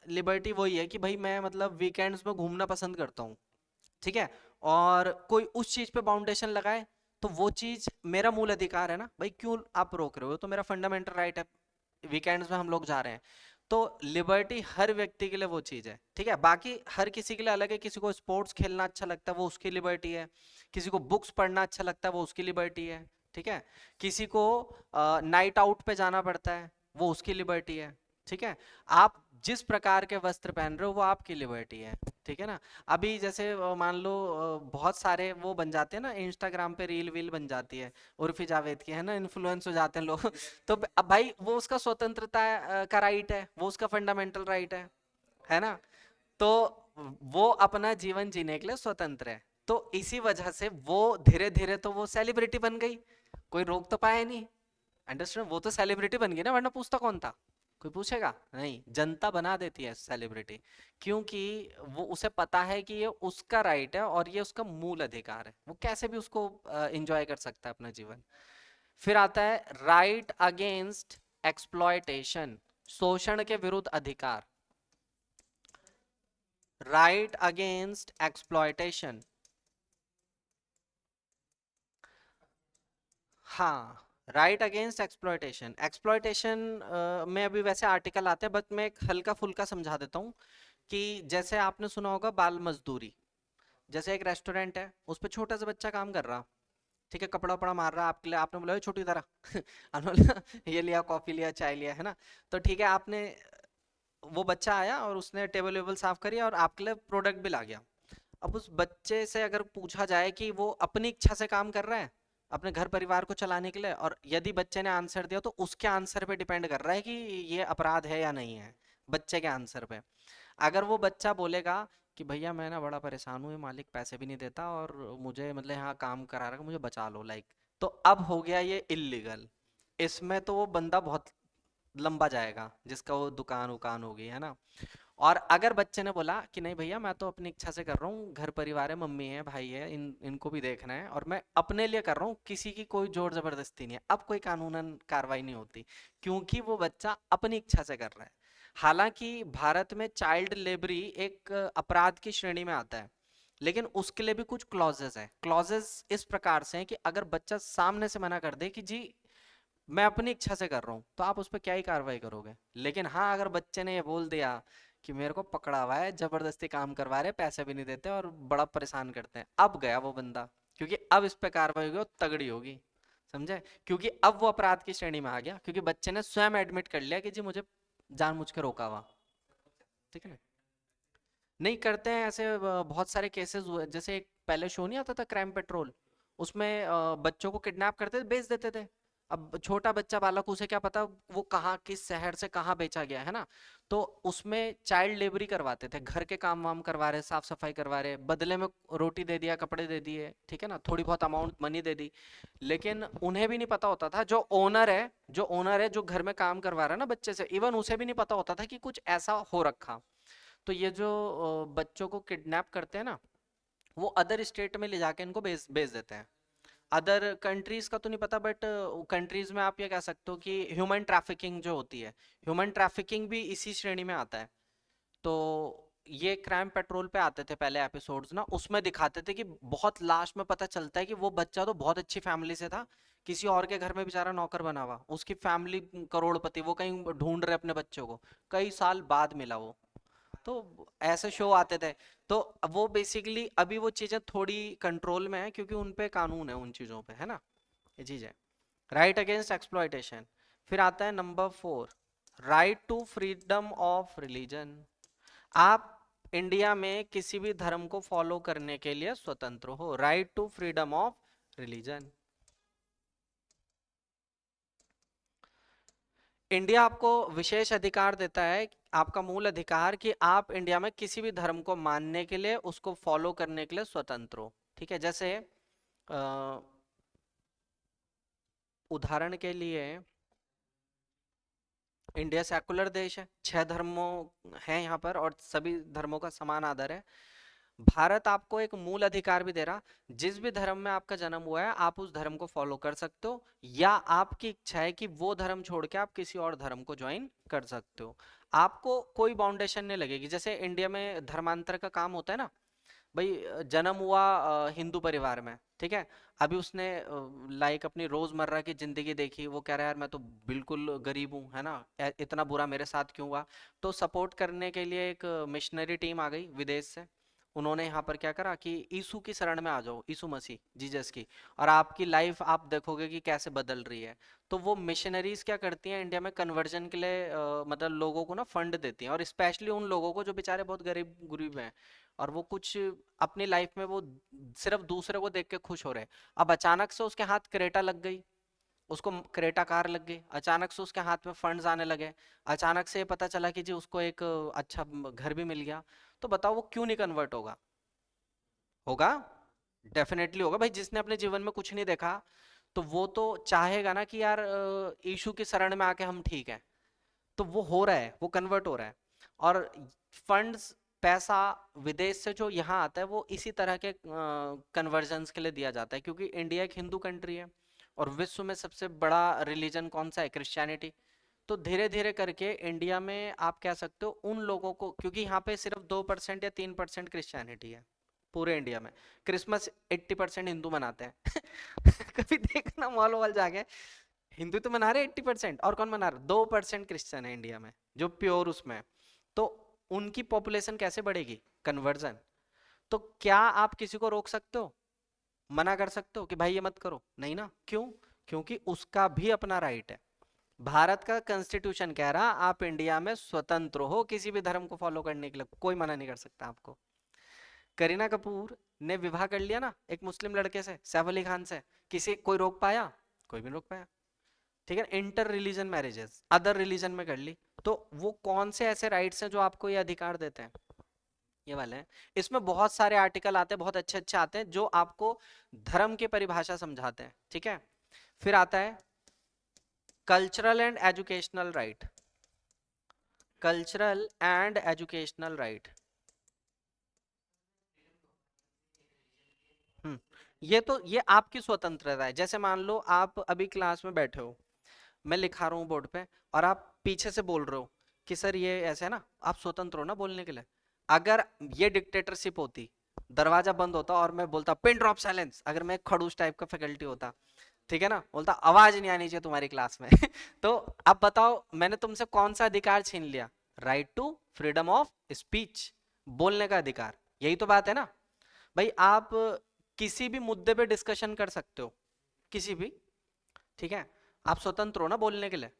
लिबर्टी वही है कि भाई मैं मतलब वीकेंड्स में घूमना पसंद करता हूँ, ठीक है, और कोई उस चीज पे बाउंडेशन लगाए तो वो चीज मेरा मूल अधिकार है ना भाई, क्यों आप रोक रहे हो, तो मेरा फंडामेंटल राइट है, वीकेंड्स में हम लोग जा रहे हैं, तो लिबर्टी हर व्यक्ति के लिए वो चीज है, ठीक है। बाकी हर किसी के लिए अलग है, किसी को स्पोर्ट्स खेलना अच्छा लगता है वो उसकी लिबर्टी है, किसी को बुक्स पढ़ना अच्छा लगता है वो उसकी लिबर्टी है, ठीक है, किसी को नाइट आउट पे जाना पड़ता है वो उसकी लिबर्टी है, ठीक है। आप जिस प्रकार के वस्त्र पहन रहे हो वो आपकी लिबर्टी है, ठीक है ना। अभी जैसे मान लो बहुत सारे वो बन जाते हैं ना, इंस्टाग्राम पे रील वील बन जाती है, उर्फी जावेद की, है ना, इन्फ्लुएंस हो जाते हैं लोग तो अब भाई वो उसका स्वतंत्रता का राइट है, वो उसका फंडामेंटल राइट है ना, तो वो अपना जीवन जीने के लिए स्वतंत्र है, तो इसी वजह से वो धीरे धीरे तो वो सेलिब्रिटी बन गई, कोई रोक तो पाया नहीं, अंडरस्टैंड, वो तो सेलिब्रिटी बन गई ना, वरना पूछता कौन था, कोई पूछेगा नहीं, जनता बना देती है सेलिब्रिटी, क्योंकि वो उसे पता है कि ये उसका राइट है और ये उसका मूल अधिकार है, वो कैसे भी उसको एंजॉय कर सकता है अपना जीवन। फिर आता है राइट अगेंस्ट एक्सप्लॉयटेशन, शोषण के विरुद्ध अधिकार, राइट अगेंस्ट एक्सप्लॉयटेशन। हाँ, राइट अगेंस्ट एक्सप्लॉयटेशन, एक्सप्लॉयटेशन में अभी वैसे आर्टिकल आते हैं, बट मैं एक हल्का फुल्का समझा देता हूँ, कि जैसे आपने सुना होगा बाल मजदूरी, जैसे एक रेस्टोरेंट है उस पे छोटा सा बच्चा काम कर रहा, ठीक है, कपड़ा वपड़ा मार रहा, आपके लिए आपने बोला "ए, छोटी तरह ये लिया, कॉफी लिया, चाय लिया, है ना, तो ठीक है, आपने, वो बच्चा आया और उसने टेबल वेबल साफ करी और आपके लिए प्रोडक्ट भी ला गया। अब उस बच्चे से अगर पूछा जाए कि वो अपनी इच्छा से काम कर रहा है अपने घर परिवार को चलाने के लिए, और यदि बच्चे ने आंसर दिया तो उसके आंसर पे डिपेंड कर रहा है कि ये अपराध है या नहीं है, बच्चे के आंसर पे। अगर वो बच्चा बोलेगा कि भैया मैं ना बड़ा परेशान हूँ, ये मालिक पैसे भी नहीं देता और मुझे मतलब यहाँ काम करा रहा है, मुझे बचा लो, लाइक, तो अब हो गया ये इलीगल, इसमें तो वो बंदा बहुत लंबा जाएगा जिसका वो दुकान उकान होगी, है ना। और अगर बच्चे ने बोला कि नहीं भैया मैं तो अपनी इच्छा से कर रहा हूँ, घर परिवार है, मम्मी है, भाई है, इनको भी देखना है और मैं अपने लिए कर रहा हूँ, किसी की कोई जोर जबरदस्ती नहीं है, अब कोई कानूनन कार्रवाई नहीं होती, क्योंकि वो बच्चा अपनी इच्छा से कर रहा है। हालांकि भारत में चाइल्ड लेबरी एक अपराध की श्रेणी में आता है, लेकिन उसके लिए भी कुछ क्लॉजेस है, क्लॉजेस इस प्रकार से हैं कि अगर बच्चा सामने से मना कर दे कि जी मैं अपनी इच्छा से कर रहा हूँ, तो आप उस पर क्या ही कार्रवाई करोगे। लेकिन हाँ, अगर बच्चे ने ये बोल दिया कि मेरे को पकड़ा हुआ है, जबरदस्ती काम करवा रहे, पैसे भी नहीं देते और बड़ा परेशान करते हैं, अब गया वो बंदा, क्योंकि अब इस पे कार्रवाई होगी, वो तगड़ी होगी, समझे, क्योंकि अब वो अपराध की श्रेणी में आ गया, क्योंकि बच्चे ने स्वयं एडमिट कर लिया कि जी मुझे जानबूझ के रोका हुआ, ठीक है ना। नहीं करते हैं ऐसे, बहुत सारे केसेस हुए, जैसे एक पहले शो नहीं आता था क्राइम पेट्रोल, उसमें बच्चों को किडनैप करते थे, बेच देते थे, अब छोटा बच्चा बालक, उसे क्या पता वो कहाँ किस शहर से कहाँ बेचा गया है ना। तो उसमें चाइल्ड लेबरी करवाते थे, घर के काम वाम करवा रहे, साफ सफाई करवा रहे, बदले में रोटी दे दिया, कपड़े दे दिए, ठीक है ना, थोड़ी बहुत अमाउंट मनी दे दी। लेकिन उन्हें भी नहीं पता होता था, जो ओनर है जो घर में काम करवा रहा है ना बच्चे से, इवन उसे भी नहीं पता होता था कि कुछ ऐसा हो रखा। तो ये जो बच्चों को किडनैप करते हैं ना, वो अदर स्टेट में ले जाके इनको बेच बेच देते हैं। अदर कंट्रीज का तो नहीं पता, बट कंट्रीज में आप ये कह सकते हो कि ह्यूमन ट्रैफिकिंग जो होती है, ह्यूमन ट्रैफिकिंग भी इसी श्रेणी में आता है। तो ये क्राइम पेट्रोल पे आते थे पहले एपिसोड्स ना, उसमें दिखाते थे कि बहुत लास्ट में पता चलता है कि वो बच्चा तो बहुत अच्छी फैमिली से था, किसी और के घर में बेचारा नौकर बना हुआ, उसकी फैमिली करोड़पति, वो कहीं ढूंढ रहे अपने बच्चों को, कई साल बाद मिला वो। तो ऐसे शो आते थे। तो वो बेसिकली अभी वो चीजें थोड़ी कंट्रोल में है, क्योंकि उन पे कानून है उन चीजों पे, है ना, ये चीज है। Right against exploitation. फिर आता है number 4, right to freedom of religion. आप इंडिया में किसी भी धर्म को फॉलो करने के लिए स्वतंत्र हो, right to freedom of religion. India आपको विशेष अधिकार देता है, आपका मूल अधिकार, कि आप इंडिया में किसी भी धर्म को मानने के लिए, उसको फॉलो करने के लिए स्वतंत्र हो। ठीक है, जैसे उदाहरण के लिए इंडिया सेकुलर देश है, 6 धर्मों हैं यहाँ पर और सभी धर्मों का समान आदर है। भारत आपको एक मूल अधिकार भी दे रहा, जिस भी धर्म में आपका जन्म हुआ है आप उस धर्म को फॉलो कर सकते हो, या आपकी इच्छा है कि वो धर्म छोड़ के आप किसी और धर्म को ज्वाइन कर सकते हो। आपको कोई बाउंडेशन नहीं लगेगी। जैसे इंडिया में धर्मांतर का काम होता है ना, भाई जन्म हुआ हिंदू परिवार में, ठीक है, अभी उसने लाइक अपनी रोजमर्रा की जिंदगी देखी, वो कह रहा है यार मैं तो बिल्कुल गरीब हूँ, है ना, इतना बुरा मेरे साथ क्यों हुआ। तो सपोर्ट करने के लिए एक मिशनरी टीम आ गई विदेश से, उन्होंने यहाँ पर क्या करा कि यीशु की शरण में आ जाओ, यीशु मसीह जीसस की, और आपकी लाइफ आप देखोगे कि कैसे बदल रही है। तो वो मिशनरीज क्या करती हैं इंडिया में कन्वर्जन के लिए, मतलब लोगों को ना फंड देती हैं, और स्पेशली उन लोगों को जो बेचारे बहुत गरीब गरीब हैं, और वो कुछ अपनी लाइफ में वो सिर्फ दूसरे को देख के खुश हो रहे हैं। अब अचानक से उसके हाथ क्रेटा लग गई, उसको क्रेटा कार लग गई, अचानक से उसके हाथ में फंड्स आने लगे, अचानक से ये पता चला कि जी उसको एक अच्छा घर भी मिल गया। तो बताओ वो क्यों नहीं कन्वर्ट होगा? होगा, डेफिनेटली होगा भाई। जिसने अपने जीवन में कुछ नहीं देखा, तो वो तो चाहेगा ना कि यार यीशु की शरण में आके हम ठीक है। तो वो हो रहा है, वो कन्वर्ट हो रहा है। और फंड्स, पैसा विदेश से जो यहाँ आता है, वो इसी तरह के कन्वर्जन्स के लिए दिया जाता है, क्योंकि इंडिया एक हिंदू कंट्री है और विश्व में सबसे बड़ा रिलीजन कौन सा है? क्रिश्चियनिटी। तो धीरे धीरे करके इंडिया में आप कह सकते हो उन लोगों को, क्योंकि यहाँ पे सिर्फ 2% या 3% क्रिश्चियनिटी है पूरे इंडिया में। क्रिसमस 80% हिंदू मनाते हैं। कभी देखना मॉल वॉल जाके, हिंदू तो मना रहे 80%, और कौन मना रहा? 2% क्रिश्चियन है इंडिया में जो प्योर उसमें है। तो उनकी पॉपुलेशन कैसे बढ़ेगी? कन्वर्जन। तो क्या आप किसी को रोक सकते हो, मना कर सकते हो कि भाई ये मत करो? नहीं ना। क्यों? क्योंकि उसका भी अपना राइट है। भारत का कॉन्स्टिट्यूशन कह रहा आप इंडिया में स्वतंत्र हो किसी भी धर्म को फॉलो करने के लिए, कोई मना नहीं कर सकता आपको। करीना कपूर ने विवाह कर लिया ना एक मुस्लिम लड़के से, सैफ अली खान से, किसी कोई रोक पाया? कोई भी नहीं रोक पाया। ठीक है, inter religion marriages other religion में कर ली। तो वो कौन से ऐसे राइट्स हैं जो आपको ये अधिकार देते हैं? ये वाले हैं। इसमें बहुत सारे आर्टिकल आते हैं, बहुत अच्छे अच्छे आते हैं, जो आपको धर्म की परिभाषा समझाते हैं। ठीक है, फिर आता है cultural and educational right. Cultural and educational right. Hmm, ये आपकी स्वतंत्रता है। जैसे मान लो आप अभी क्लास में बैठे हो, मैं लिखा रहा हूँ बोर्ड पे, और आप पीछे से बोल रहे हो कि सर ये ऐसे है ना, आप स्वतंत्र हो ना बोलने के लिए। अगर ये डिक्टेटरशिप होती, दरवाजा बंद होता और मैं बोलता पिन ड्रॉप साइलेंस, अगर मैं एक खड़ूस टाइप का फैकल्टी होता, ठीक है ना, बोलता आवाज नहीं आनी चाहिए तुम्हारी क्लास में। तो अब बताओ मैंने तुमसे कौन सा अधिकार छीन लिया? Right to freedom of speech, बोलने का अधिकार। यही तो बात है ना भाई। आप किसी भी मुद्दे पे डिस्कशन कर सकते हो, किसी भी, ठीक है, आप स्वतंत्र हो ना बोलने के लिए।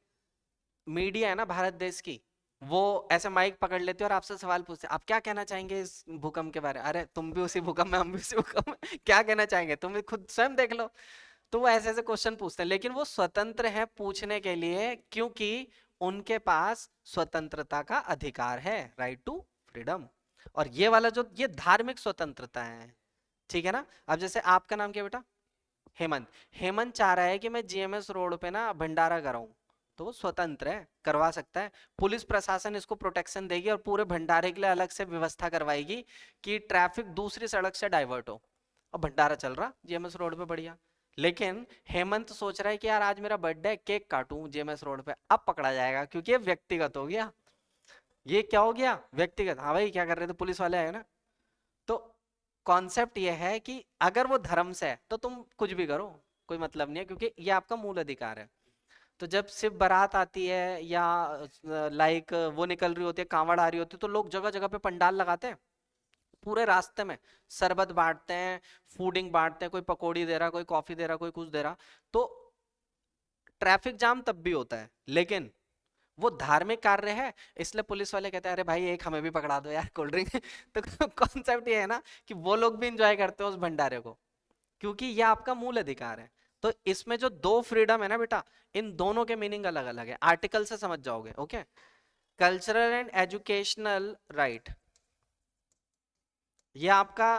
मीडिया है ना भारत देश की, वो ऐसे माइक पकड़ लेते और आपसे सवाल पूछते, आप क्या कहना चाहेंगे इस भूकंप के बारे में? अरे तुम भी उसी भूकंप में, हम भी उसी भूकंप में। क्या कहना चाहेंगे तुम भी खुद स्वयं देख लो। तो वो ऐसे ऐसे क्वेश्चन पूछते हैं, लेकिन वो स्वतंत्र हैं पूछने के लिए, क्योंकि उनके पास स्वतंत्रता का अधिकार है, राइट टू फ्रीडम। और ये वाला जो ये धार्मिक स्वतंत्रता है, ठीक है ना। अब जैसे आपका नाम क्या बेटा? हेमंत। हेमंत चाह रहा है कि मैं जीएमएस रोड पे ना भंडारा कराऊं, तो वो स्वतंत्र है, करवा सकता है। पुलिस प्रशासन इसको प्रोटेक्शन देगी और पूरे भंडारे के लिए अलग से व्यवस्था करवाएगी कि ट्रैफिक दूसरी सड़क से डाइवर्ट हो, और भंडारा चल रहा जीएमएस रोड पे बढ़िया। लेकिन हेमंत सोच रहा है कि यार आज मेरा बर्थडे है, केक काटूं जीएमएस रोड पे, अब पकड़ा जाएगा क्योंकि ये व्यक्तिगत हो गया। ये क्या हो गया? व्यक्तिगत। हाँ भाई क्या कर रहे थे, पुलिस वाले आए ना। तो कॉन्सेप्ट ये है कि अगर वो धर्म से है तो तुम कुछ भी करो, कोई मतलब नहीं है, क्योंकि ये आपका मूल अधिकार है। तो जब शिव बारात आती है या लाइक वो निकल रही होती है, कांवड़ आ रही होती है, तो लोग जगह जगह पे पंडाल लगाते हैं, पूरे रास्ते में शरबत बांटते हैं, फूडिंग बांटते हैं, कोई पकौड़ी दे रहा, कोई कॉफी दे रहा, कोई कुछ दे रहा। तो ट्रैफिक जाम तब भी होता है, लेकिन वो धार्मिक कार्य है, इसलिए पुलिस वाले कहते हैं अरे भाई एक हमें भी पकड़ा दो यार कोल्ड ड्रिंक। तो कॉन्सेप्ट ये है ना कि वो लोग भी इंजॉय करते हैं उस भंडारे को, क्योंकि ये आपका मूल अधिकार है। तो इसमें जो दो फ्रीडम है ना बेटा, इन दोनों के मीनिंग अलग अलग है, आर्टिकल से समझ जाओगे। Okay. Cultural and educational right, ये आपका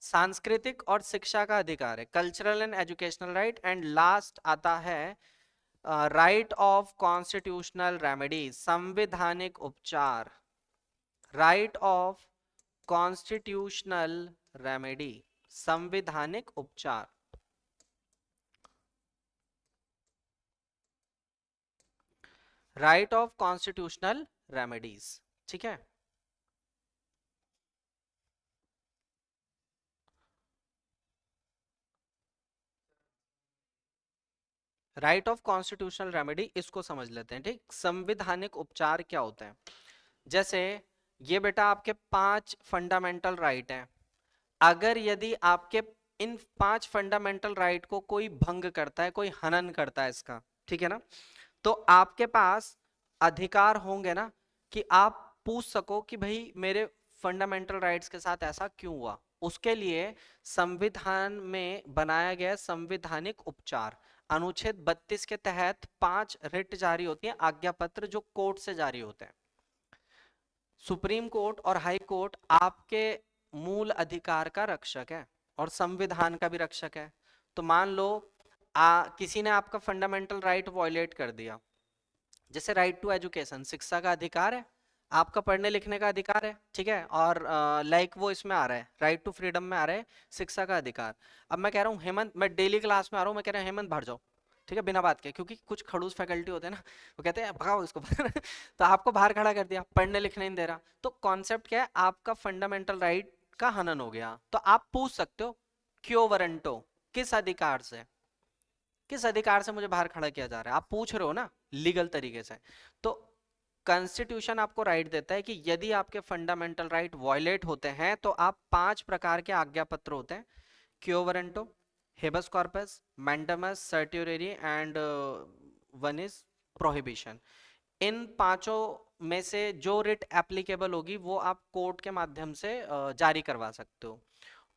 सांस्कृतिक और शिक्षा का अधिकार है, cultural and educational right. And last आता है राइट ऑफ कॉन्स्टिट्यूशनल रेमेडी, संवैधानिक उपचार। राइट ऑफ कॉन्स्टिट्यूशनल रेमेडी, संवैधानिक उपचार। राइट ऑफ कॉन्स्टिट्यूशनल रेमेडीज, ठीक है। राइट ऑफ कॉन्स्टिट्यूशनल रेमेडी, इसको समझ लेते हैं, ठीक। संवैधानिक उपचार क्या होते हैं? जैसे ये बेटा आपके 5 फंडामेंटल राइट हैं, अगर यदि आपके इन 5 फंडामेंटल राइट को कोई भंग करता है, कोई हनन करता है इसका, ठीक है ना, तो आपके पास अधिकार होंगे ना कि आप पूछ सको कि भाई मेरे फंडामेंटल राइट्स के साथ ऐसा क्यों हुआ। उसके लिए संविधान में बनाया गया संवैधानिक उपचार, अनुच्छेद 32 के तहत 5 रिट जारी होती हैं, आज्ञा पत्र, जो कोर्ट से जारी होते हैं। सुप्रीम कोर्ट और हाई कोर्ट आपके मूल अधिकार का रक्षक है और संविधान का भी रक्षक है। तो मान लो किसी ने आपका फंडामेंटल राइट वॉयलेट कर दिया, जैसे राइट टू एजुकेशन, शिक्षा का अधिकार है, आपका पढ़ने लिखने का अधिकार है, ठीक है। और लाइक वो इसमें आ रहा है, राइट टू फ्रीडम में आ रहा है शिक्षा का अधिकार। अब मैं कह रहा हूँ हेमंत, मैं डेली क्लास में आ रहा हूँ, मैं कह रहा हूँ हेमंत बाहर जाओ, ठीक है, बिना बात के, क्योंकि कुछ खड़ूस फैकल्टी होते हैं ना, वो कहते हैं भगाओ इसको। तो आपको बाहर खड़ा कर दिया, पढ़ने लिखने नहीं दे रहा, तो कॉन्सेप्ट क्या है, आपका फंडामेंटल राइट का हनन हो गया। तो आप पूछ सकते हो क्यों वरंटो, किस अधिकार से, किस अधिकार से मुझे बाहर खड़ा किया जा रहा है, आप पूछ रहे हो ना लीगल तरीके से। तो कॉन्स्टिट्यूशन आपको राइट देता है कि यदि आपके फंडामेंटल राइट वॉयलेट होते हैं तो आप 5 प्रकार के आज्ञा पत्र होते हैं, quo warranto, habeas corpus, mandamus certiorari and one is prohibition. इन पांचों में से जो रिट एप्लीकेबल होगी वो आप कोर्ट के माध्यम से जारी करवा सकते हो।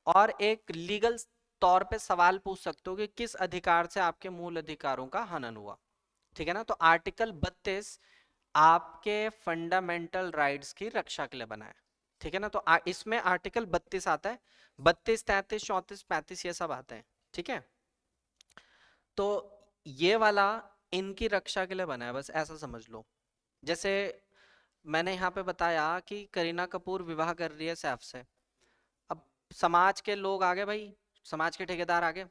और एक लीगल तौर पे सवाल पूछ सकते हो कि किस अधिकार से आपके मूल अधिकारों का हनन हुआ, ठीक है ना। तो आर्टिकल 32 आपके फंडामेंटल राइट्स की रक्षा के लिए बना है, ठीक है ना। तो इसमें आर्टिकल 32 आता है, 32, 33, 34, 35 ये सब आते हैं, ठीक है। तो ये वाला इनकी रक्षा के लिए बना है, बस ऐसा समझ लो। जैसे मैंने यहाँ पे बताया कि करीना कपूर विवाह कर रही है सैफ से, अब समाज के लोग आ गए भाई, समाज के ठेकेदार आ गए,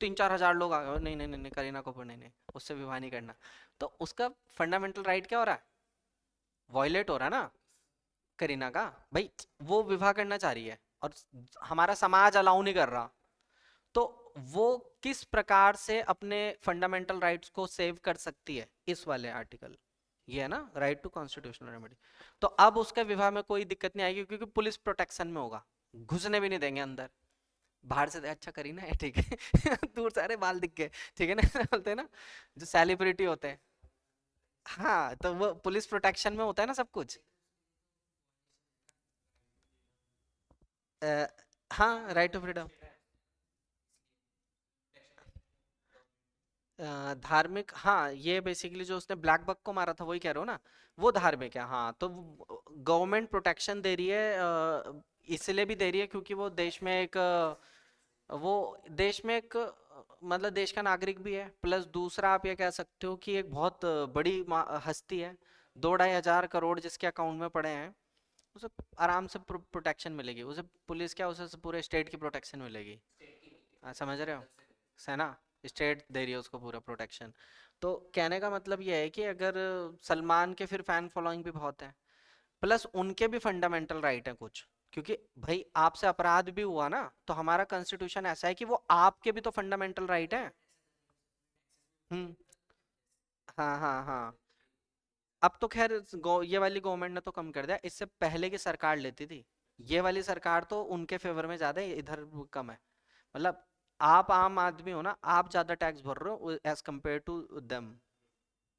3-4 हजार लोग आ गए, नहीं नहीं नहीं नहीं, करीना कपूर नहीं नहीं, उससे विवाह नहीं करना। तो उसका फंडामेंटल राइट क्या हो रहा है, वॉयलेट हो रहा है ना करीना का। भाई वो विवाह करना चाह रही है और हमारा समाज अलाउ नहीं कर रहा, तो वो किस प्रकार से अपने फंडामेंटल राइट्स को सेव कर सकती है, इस वाले आर्टिकल, ये है ना राइट टू कॉन्स्टिट्यूशनल रेमेडी। तो अब उसके विवाह में कोई दिक्कत नहीं आएगी क्योंकि पुलिस प्रोटेक्शन में होगा, घुसने भी नहीं देंगे अंदर, बाहर से अच्छा करीना है ठीक है। दूर सारे बाल दिख गए, ठीक है ना। बोलते हैं ना जो सेलिब्रिटी होते हैं, हाँ, तो वो पुलिस प्रोटेक्शन में होता है ना सब कुछ। हाँ, राइट टू फ्रीडम। धार्मिक, हाँ, ये बेसिकली जो उसने ब्लैक बक को मारा था वही कह रहे हो ना, वो धार्मिक है। हाँ, तो गवर्नमेंट प्रोटेक्शन दे रही है, इसलिए भी दे रही है क्योंकि वो देश में एक वो देश में एक मतलब देश का नागरिक भी है, प्लस दूसरा आप ये कह सकते हो कि एक बहुत बड़ी हस्ती है, 2-2.5 हजार करोड़ जिसके अकाउंट में पड़े हैं, उसे आराम से प्रोटेक्शन मिलेगी। उसे पुलिस क्या, उसे पूरे स्टेट की प्रोटेक्शन मिलेगी। समझ रहे हो? सेना, स्टेट दे रही है उसको पूरा प्रोटेक्शन। तो कहने का मतलब ये है कि अगर सलमान के फिर फैन फॉलोइंग भी बहुत है, प्लस उनके भी फंडामेंटल राइट है कुछ, क्योंकि भाई आपसे अपराध भी हुआ ना, तो हमारा कॉन्स्टिट्यूशन ऐसा है कि वो आपके भी तो फंडामेंटल राइट है। हम्म। हाँ हाँ हाँ। अब तो खैर ये वाली गवर्नमेंट ने तो कम कर दिया, इससे पहले की सरकार लेती थी। ये वाली सरकार तो उनके फेवर में ज्यादा है, इधर कम है। मतलब आप आम आदमी हो ना, आप ज्यादा टैक्स भर रहे हो एज कम्पेयर टू देम।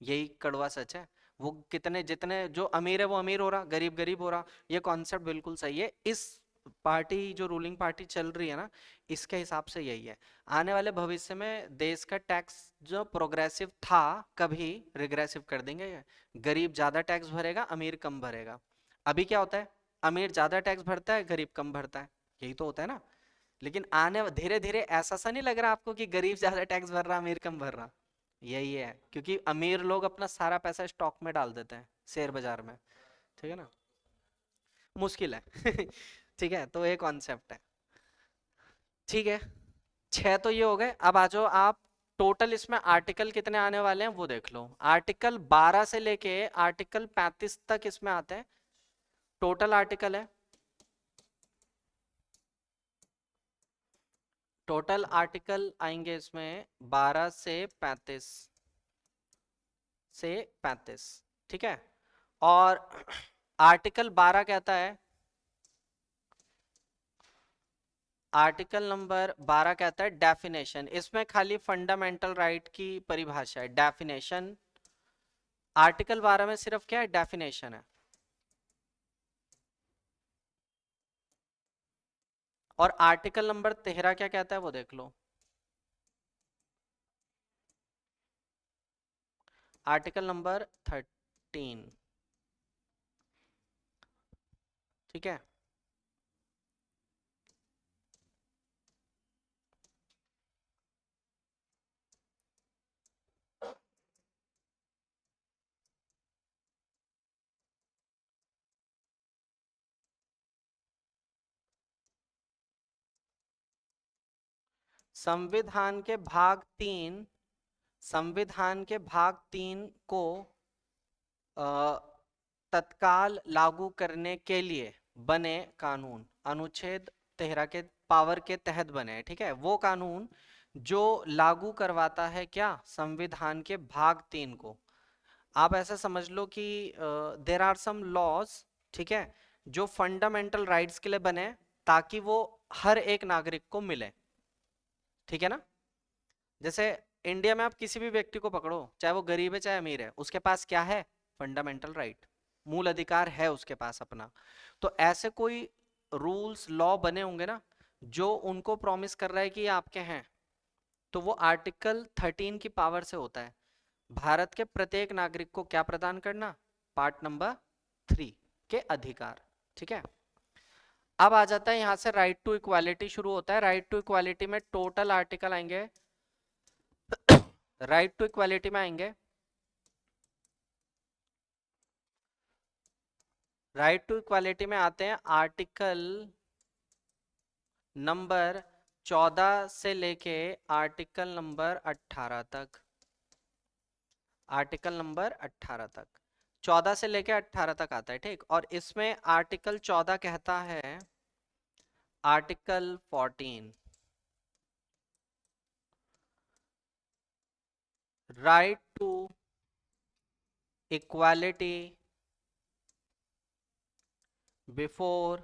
यही कड़वा सच है। वो कितने, जितने जो अमीर है वो अमीर हो रहा, गरीब गरीब हो रहा। ये कॉन्सेप्ट बिल्कुल सही है। इस पार्टी जो रूलिंग पार्टी चल रही है ना, इसके हिसाब से यही है। आने वाले भविष्य में देश का टैक्स जो प्रोग्रेसिव था, कभी रिग्रेसिव कर देंगे ये। गरीब ज्यादा टैक्स भरेगा, अमीर कम भरेगा। अभी क्या होता है, अमीर ज्यादा टैक्स भरता है, गरीब कम भरता है। यही तो होता है ना। लेकिन आने धीरे धीरे ऐसा सा नहीं लग रहा आपको कि गरीब ज्यादा टैक्स भर रहा, अमीर कम भर रहा? यही है, क्योंकि अमीर लोग अपना सारा पैसा स्टॉक में डाल देते हैं, शेयर बाजार में। ठीक है ना। मुश्किल है। ठीक है, तो ये कॉन्सेप्ट है। ठीक है, 6 तो ये हो गए। अब आ जाओ आप, टोटल इसमें आर्टिकल कितने आने वाले हैं वो देख लो। आर्टिकल 12 से लेके आर्टिकल 35 तक इसमें आते हैं। टोटल आर्टिकल है, टोटल आर्टिकल आएंगे इसमें 12 से 35। ठीक है। और आर्टिकल 12 कहता है, आर्टिकल नंबर 12 कहता है डेफिनेशन। इसमें खाली फंडामेंटल राइट की परिभाषा है, डेफिनेशन। आर्टिकल 12 में सिर्फ क्या है, डेफिनेशन है। और आर्टिकल नंबर 13 क्या कहता है वो देख लो। Article number 13। ठीक है। संविधान के भाग 3, संविधान के भाग 3 को अ, तत्काल लागू करने के लिए बने कानून, अनुच्छेद 13 के पावर के तहत बने हैं। ठीक है, वो कानून जो लागू करवाता है क्या, संविधान के भाग 3 को। आप ऐसा समझ लो कि देर आर सम लॉज, ठीक है, जो फंडामेंटल राइट्स के लिए बने, ताकि वो हर एक नागरिक को मिले। ठीक है ना। जैसे इंडिया में आप किसी भी व्यक्ति को पकड़ो, चाहे वो गरीब है चाहे अमीर है, उसके पास क्या है, फंडामेंटल राइट, मूल अधिकार है उसके पास अपना। तो ऐसे कोई रूल्स लॉ बने होंगे ना, जो उनको प्रॉमिस कर रहा है कि ये आपके हैं, तो वो आर्टिकल 13 की पावर से होता है। भारत के प्रत्येक नागरिक को क्या प्रदान करना, पार्ट नंबर 3 के अधिकार। ठीक है। अब आ जाता है यहां से राइट टू इक्वालिटी शुरू होता है। राइट टू इक्वालिटी में टोटल आर्टिकल आएंगे, राइट टू इक्वालिटी में आएंगे, राइट टू इक्वालिटी में आते हैं आर्टिकल नंबर 14 से लेके आर्टिकल नंबर 18 तक। आर्टिकल नंबर 18 तक, 14 से लेके 18 तक आता है। ठीक, और इसमें आर्टिकल 14 कहता है, article 14, right to equality before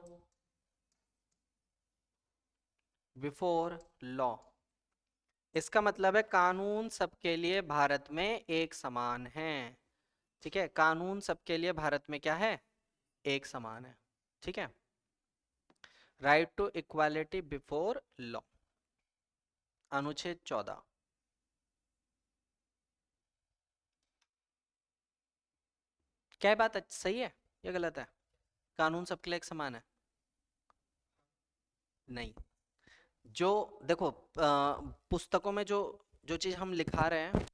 before law. इसका मतलब है कानून सबके लिए भारत में एक समान है। ठीक है, कानून सबके लिए भारत में क्या है, एक समान है। ठीक है, right to equality before law, अनुच्छेद 14। क्या है बात, सही है या गलत है? कानून सबके लिए एक समान है? नहीं। जो देखो पुस्तकों में जो जो चीज हम लिखा रहे हैं